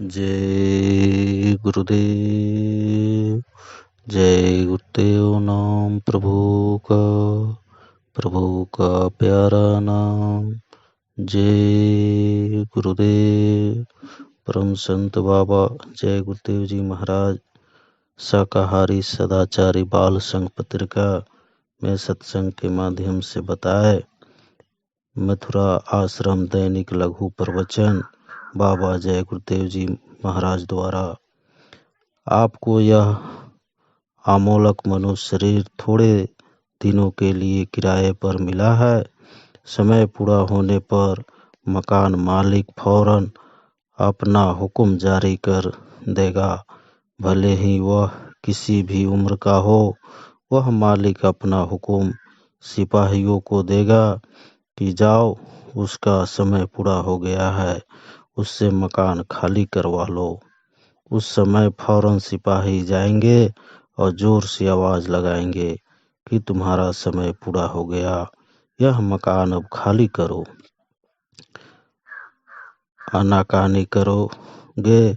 जय गुरुदेव। जय गुरुदेव। नाम प्रभु का प्यारा नाम। जय गुरुदेव। परम संत बाबा जय गुरुदेव जी महाराज शाकाहारी सदाचारी बाल संघ पत्रिका में सत्संग के माध्यम से बताए। मथुरा आश्रम दैनिक लघु प्रवचन बाबा जय गुरुदेव जी महाराज द्वारा। आपको यह अमोलक मनुष्य शरीर थोड़े दिनों के लिए किराए पर मिला है। समय पूरा होने पर मकान मालिक फौरन अपना हुक्म जारी कर देगा। भले ही वह किसी भी उम्र का हो, वह मालिक अपना हुक्म सिपाहियों को देगा कि जाओ, उसका समय पूरा हो गया है, उससे मकान खाली करवा लो। उस समय फौरन सिपाही जाएंगे और जोर से आवाज लगाएंगे कि तुम्हारा समय पूरा हो गया, यह मकान अब खाली करो। आनाकानी करोगे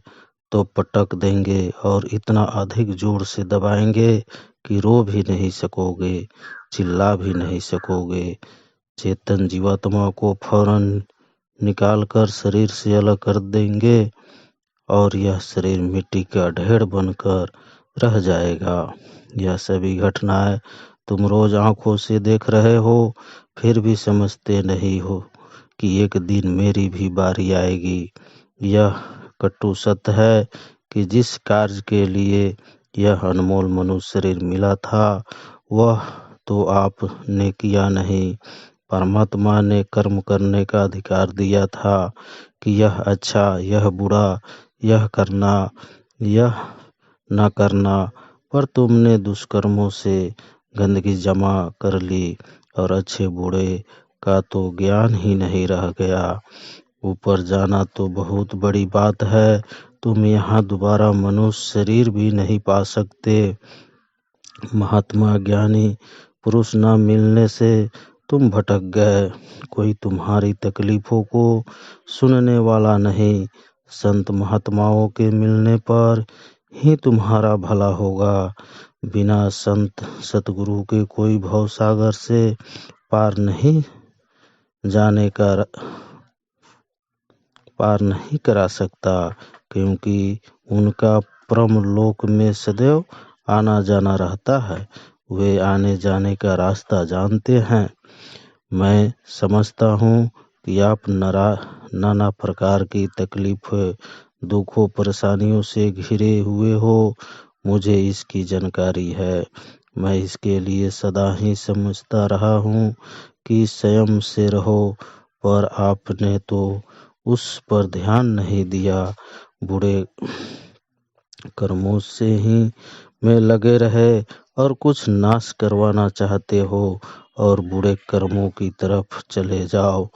तो पटक देंगे और इतना अधिक जोर से दबाएंगे कि रो भी नहीं सकोगे, चिल्ला भी नहीं सकोगे। चेतन जीवात्मा को फौरन निकालकर शरीर से अलग कर देंगे और यह शरीर मिट्टी का ढेर बनकर रह जाएगा। यह सभी घटनाएं तुम रोज आंखों से देख रहे हो, फिर भी समझते नहीं हो कि एक दिन मेरी भी बारी आएगी। यह कटु सत्य है कि जिस कार्य के लिए यह अनमोल मनुष्य शरीर मिला था, वह तो आपने किया नहीं। परमात्मा ने कर्म करने का अधिकार दिया था कि यह अच्छा, यह बुरा, यह करना, यह न करना, पर तुमने दुष्कर्मों से गंदगी जमा कर ली और अच्छे बुरे का तो ज्ञान ही नहीं रह गया। ऊपर जाना तो बहुत बड़ी बात है, तुम यहाँ दोबारा मनुष्य शरीर भी नहीं पा सकते। महात्मा ज्ञानी पुरुष न मिलने से तुम भटक गए। कोई तुम्हारी तकलीफों को सुनने वाला नहीं। संत महात्माओं के मिलने पर ही तुम्हारा भला होगा। बिना संत सतगुरु के कोई भवसागर से पार नहीं करा सकता, क्योंकि उनका परम लोक में सदैव आना जाना रहता है। वे आने जाने का रास्ता जानते हैं। मैं समझता हूँ कि आप नाना प्रकार की तकलीफों, दुखों, परेशानियों से घिरे हुए हो। मुझे इसकी जानकारी है। मैं इसके लिए सदा ही समझता रहा हूँ कि संयम से रहो, पर आपने तो उस पर ध्यान नहीं दिया। बुरे कर्मों से ही में लगे रहे और कुछ नाश करवाना चाहते हो और बुरे कर्मों की तरफ चले जाओ।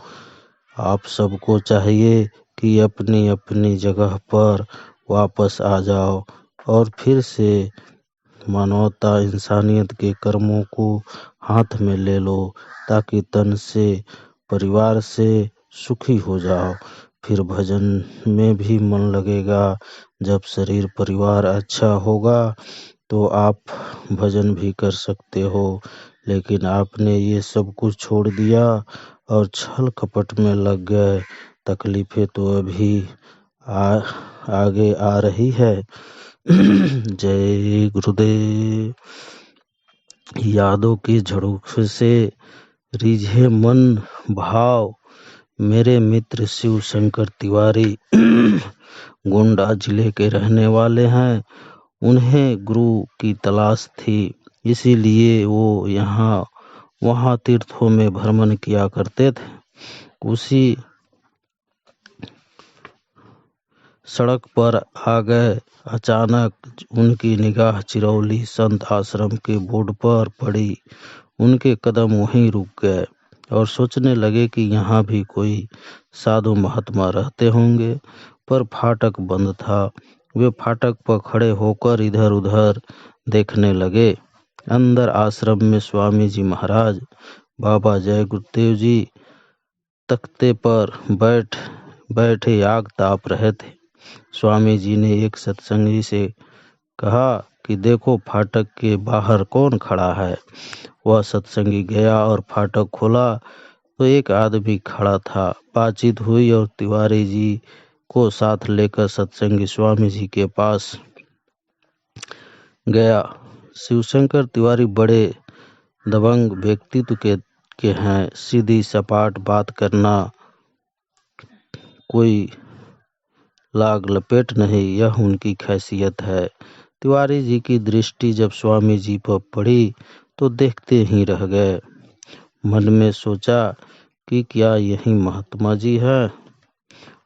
आप सबको चाहिए कि अपनी अपनी जगह पर वापस आ जाओ और फिर से मानवता इंसानियत के कर्मों को हाथ में ले लो, ताकि तन से परिवार से सुखी हो जाओ। फिर भजन में भी मन लगेगा। जब शरीर परिवार अच्छा होगा तो आप भजन भी कर सकते हो, लेकिन आपने ये सब कुछ छोड़ दिया और छल कपट में लग गए। तकलीफें तो अभी आगे आ रही है। जय गुरुदेव। यादों की झड़ों से रिझे मन भाव। मेरे मित्र शिव शंकर तिवारी गोंडा जिले के रहने वाले हैं। उन्हें गुरु की तलाश थी, इसीलिए वो वहाँ तीर्थों में भ्रमण किया करते थे। उसी सड़क पर आ गए। अचानक उनकी निगाह चिरौली संत आश्रम के बोर्ड पर पड़ी। उनके कदम वहीं रुक गए और सोचने लगे कि यहाँ भी कोई साधु महात्मा रहते होंगे, पर फाटक बंद था। वे फाटक पर खड़े होकर इधर उधर देखने लगे। अंदर आश्रम में स्वामी जी महाराज बाबा जय गुरुदेव जी तख्ते पर बैठे आग ताप रहे थे। स्वामी जी ने एक सत्संगी से कहा कि देखो फाटक के बाहर कौन खड़ा है। वह सत्संगी गया और फाटक खोला तो एक आदमी खड़ा था। बातचीत हुई और तिवारी जी को साथ लेकर सत्संगी स्वामी जी के पास गया। शिवशंकर तिवारी बड़े दबंग व्यक्तित्व के हैं। सीधी सपाट बात करना, कोई लाग लपेट नहीं, यह उनकी खासियत है। तिवारी जी की दृष्टि जब स्वामी जी पर पड़ी तो देखते ही रह गए। मन में सोचा कि क्या यही महात्मा जी है।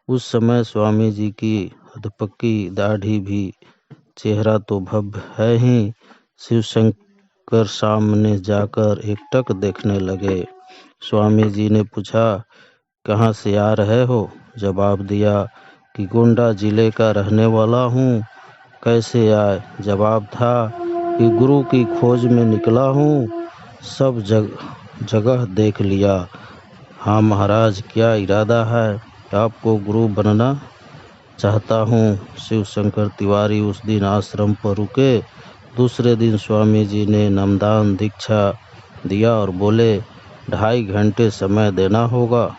उस समय स्वामी जी की अधपक्की दाढ़ी भी, चेहरा तो भव्य है ही। शिवशंकर सामने जाकर एकटक देखने लगे। स्वामी जी ने पूछा, कहाँ से आ रहे हो? जवाब दिया कि गोंडा जिले का रहने वाला हूँ। कैसे आए? जवाब था कि गुरु की खोज में निकला हूँ, सब जगह देख लिया। हाँ महाराज, क्या इरादा है? आपको गुरु बनना चाहता हूँ। शिवशंकर तिवारी उस दिन आश्रम पर रुके। दूसरे दिन स्वामी जी ने नामदान दीक्षा दिया और बोले, 2.5 घंटे समय देना होगा।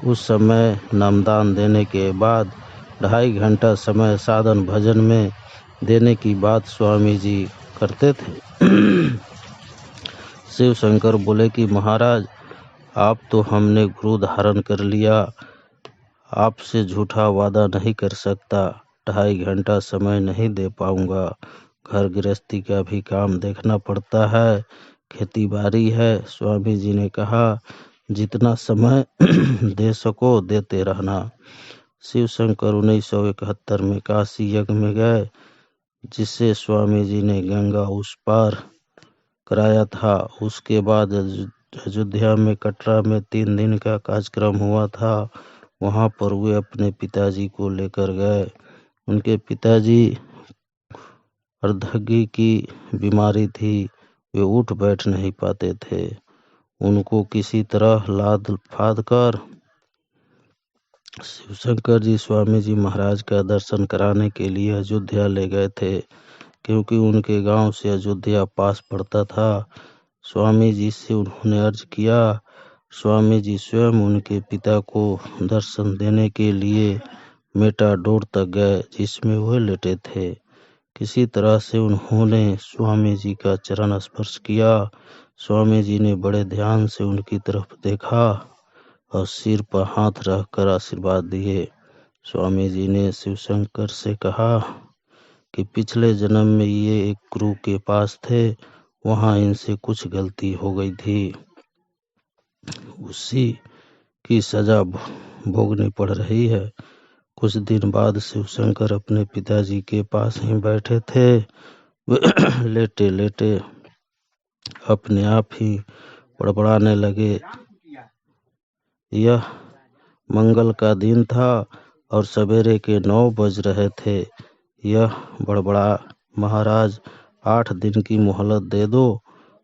उस समय नामदान देने के बाद 2.5 घंटा समय साधन भजन में देने की बात स्वामी जी करते थे। शिवशंकर बोले कि महाराज, आप तो हमने गुरु धारण कर लिया, आपसे झूठा वादा नहीं कर सकता। 2.5 घंटा समय नहीं दे पाऊंगा। घर गृहस्थी का भी काम देखना पड़ता है, खेती बाड़ी है। स्वामी जी ने कहा, जितना समय दे सको देते रहना। शिवशंकर 1971 में काशी यज्ञ में गए, जिससे स्वामी जी ने गंगा उस पार कराया था। उसके बाद अयोध्या में कटरा में 3 दिन का कार्यक्रम हुआ था। वहां पर वे अपने पिताजी को लेकर गए। उनके पिताजी अर्धगी की बीमारी थी, वे उठ बैठ नहीं पाते थे। उनको किसी तरह लाद फाद कर शिवशंकर जी स्वामी जी महाराज का दर्शन कराने के लिए अयोध्या ले गए थे, क्योंकि उनके गांव से अयोध्या पास पड़ता था। स्वामी जी से उन्होंने अर्ज किया। स्वामी जी स्वयं उनके पिता को दर्शन देने के लिए मेटाडोर तक गए, जिसमें वह लेटे थे। किसी तरह से उन्होंने स्वामी जी का चरण स्पर्श किया। स्वामी जी ने बड़े ध्यान से उनकी तरफ देखा और सिर पर हाथ रखकर आशीर्वाद दिए। स्वामी जी ने शिवशंकर से कहा कि पिछले जन्म में ये एक गुरु के पास थे, वहां इनसे कुछ गलती हो गई थी, उसी की सजा भोगनी पड़ रही है। कुछ दिन बाद शिवशंकर अपने पिताजी के पास ही बैठे थे। वे लेटे लेटे अपने आप ही बड़बड़ाने लगे। यह मंगल का दिन था और सवेरे के 9 बज रहे थे। यह बड़बड़ा, महाराज 8 दिन की मोहलत दे दो,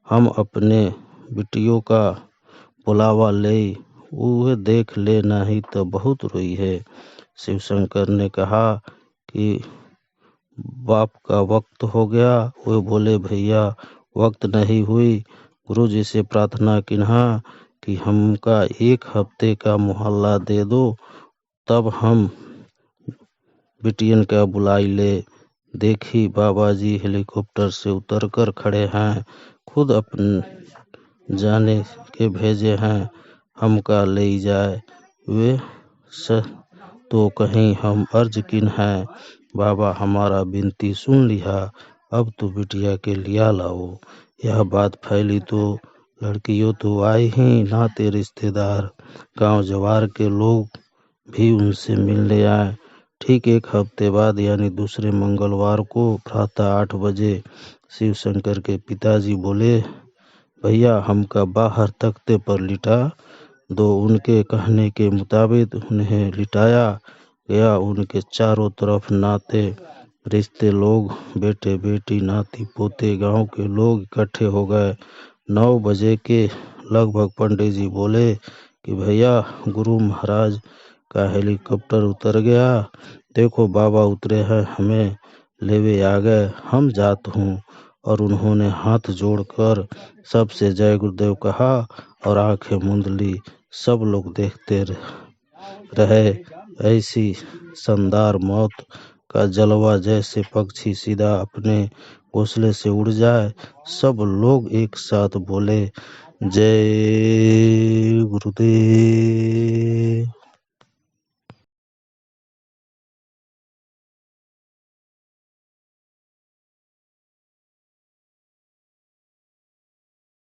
हम अपने बिटियों का बुलावा ले, वह देख ले, नहीं तो बहुत रोई है। शिवशंकर ने कहा कि बाप का वक्त हो गया। वे बोले, भैया वक्त नहीं हुई, गुरु जी से प्रार्थना किन्हा कि हमका 1 हफ्ते का मोहल्ला दे दो, तब हम बिटियन का बुलाई ले। देखी बाबा जी हेलीकॉप्टर से उतरकर खड़े हैं, खुद अपन जाने के भेजे हैं, हमका ले जाए। वे तो कहीं हम अर्ज किन हैं, बाबा हमारा विनती सुन लिया, अब तो बिटिया के लिया लाओ। यह बात फैली तो लड़कियों तो आई ही, नाते रिश्तेदार गांव जवार के लोग भी उनसे मिलने आए। ठीक 1 हफ्ते बाद यानी दूसरे मंगलवार को प्रातः 8 बजे शिवशंकर के पिताजी बोले, भैया हमका बाहर तख्ते पर लिटा दो। उनके कहने के मुताबिक उन्हें लिटाया गया। उनके चारों तरफ नाते रिश्ते लोग, बेटे बेटी, नाती पोते, गांव के लोग इकट्ठे हो गए। 9 बजे के लगभग पंडित जी बोले कि भैया गुरु महाराज का हेलीकॉप्टर उतर गया। देखो बाबा उतरे हैं, हमें लेवे आ गए, हम जात हूँ। और उन्होंने हाथ जोड़कर सबसे जय गुरुदेव कहा और आंखें मूंद ली। सब लोग देखते रहे। ऐसी शानदार मौत का जलवा जैसे पक्षी सीधा अपने घोंसले से उड़ जाए। सब लोग एक साथ बोले, जय गुरुदेव।